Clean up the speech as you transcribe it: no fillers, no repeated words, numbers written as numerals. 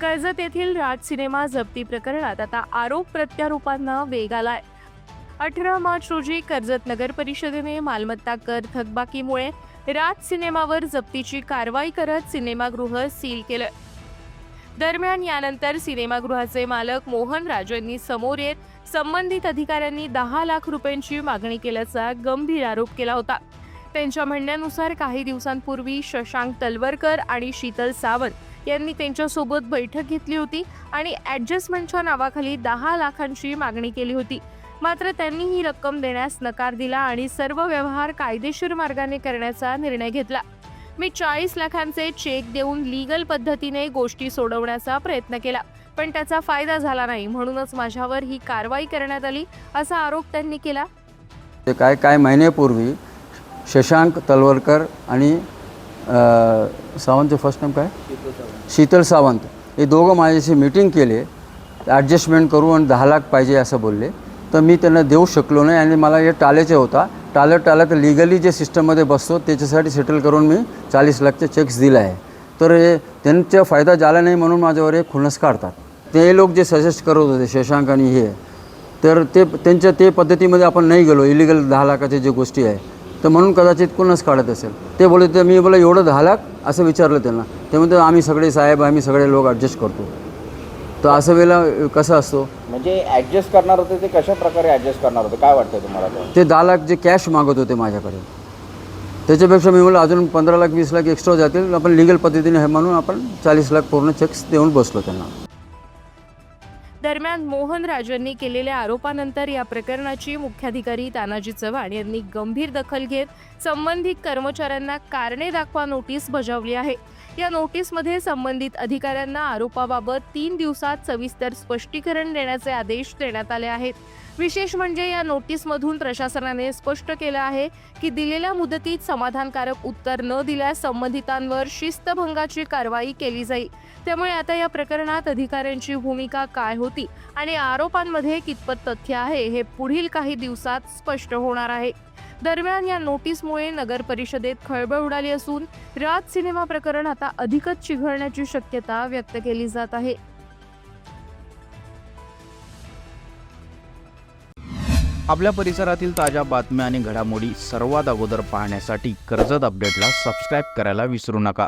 कर्जत येथील राज सिनेमा जप्ती प्रकरणात आता आरोप प्रत्यारोपांना वेग आलाय। 18 मार्च रोजी कर्जत नगर परिषदेने मालमत्ता कर थकबाकीमुळे राज सिनेमावर जप्तीची कारवाई करत सिनेमागृह सील केलं। दरम्यान यानंतर सिनेमागृहाचे मालक मोहन राज यांनी समोर येत संबंधित अधिकाऱ्यांनी 10 लाख रुपयांची मागणी केल्याचा गंभीर आरोप केला होता। त्यांच्या म्हणण्यानुसार काही दिवसांपूर्वी शशांक तलवरकर आणि शीतल सावंत यांनी त्यांच्यासोबत बैठक घेतली होती आणि ॲडजस्टमेंटच्या नावाखाली 10 लाखांची मागणी केली होती। मात्र त्यांनी ही रक्कम देण्यास नकार दिला आणि सर्व व्यवहार कायदेशीर मार्गाने करण्याचा निर्णय घेतला। मी 40 लाखांचे चेक देऊन लीगल पद्धतीने गोष्टी सोडवण्याचा प्रयत्न केला, पण त्याचा फायदा झाला नाही, म्हणूनच माझ्यावर ही कारवाई करण्यात आली असा आरोप त्यांनी केला। काय महिन्यापूर्वी शशांक तलवरकर आणि सावंतचे फर्स्ट नेम काय शीतल सावंत हे दोघं माझ्याशी मीटिंग केले, ॲडजस्टमेंट करू आणि 10 लाख पाहिजे असं बोलले। तर मी त्यांना देऊ शकलो नाही आणि मला हे टाळायचे होता। टाळत लिगली जे सिस्टममध्ये बसतो त्याच्यासाठी सेटल करून मी 40 लाखचे चेक्स दिले आहे। तर हे त्यांचा फायदा झाला नाही म्हणून माझ्यावर एक खुन्नस काढतात। ते लोक जे सजेस्ट करत होते शशांक आणि हे, तर ते त्यांच्या ते पद्धतीमध्ये आपण नाही गेलो, इलिगल 10 लाखाचे जे गोष्टी आहे, तर म्हणून कदाचित खुन्नस काढत असेल। ते बोलले तर मी बोला एवढं 10 लाख असं विचारलं त्यांना, ते म्हणते आम्ही सगळे साहेब आम्ही सगळे लोक ॲडजस्ट करतो। तर असं वेळेला कसं असतो म्हणजे ॲडजस्ट करणार होते ते कशा प्रकारे ॲडजस्ट करणार होते काय वाटतं तुम्हाला? ते 10 लाख जे कॅश मागत होते माझ्याकडे, त्याच्यापेक्षा मी बोला अजून 15 लाख 20 लाख एक्स्ट्रा जातील, आपण लीगल पद्धतीने हे म्हणून आपण 40 लाख पूर्ण चेक्स देऊन बसलो त्यांना। दरम्यान मोहन राज यांनी केलेल्या आरोपानंतर या प्रकरणाची मुख्याधिकारी तानाजी चव्हाण यांनी गंभीर दखल घेत संबंधित कर्मचाऱ्यांना कारणे दाखवा नोटीस बजावली आहे। या नोटीसमध्ये संबंधित अधिकाऱ्यांना आरोपाबाबत 3 दिवसात सविस्तर स्पष्टीकरण देण्याचे आदेश देण्यात आले आहेत। विशेष म्हणजे या नोटीसमधून प्रशासनाने स्पष्ट केलं आहे की दिलेल्या मुदतीत समाधानकारक उत्तर न दिल्यास संबंधितांवर शिस्तभंगाची कारवाई केली जाईल। त्यामुळे आता या प्रकरणात अधिकाऱ्यांची भूमिका काय होती आणि आरोपांमध्ये कितपत तथ्य आहे हे पुढील काही दिवसात स्पष्ट होणार आहे। दरम्यान या नोटीसमुळे नगर परिषदेत खळबळ उडाली असून राज सिनेमा प्रकरण आता अधिकच चिघळण्याची शक्यता व्यक्त केली जात आहे। आपल्या परिसरातील ताज्या बातम्या आणि घडामोडी सर्वात अगोदर पाहण्यासाठी कर्जत अपडेटला सबस्क्राईब करायला विसरू नका।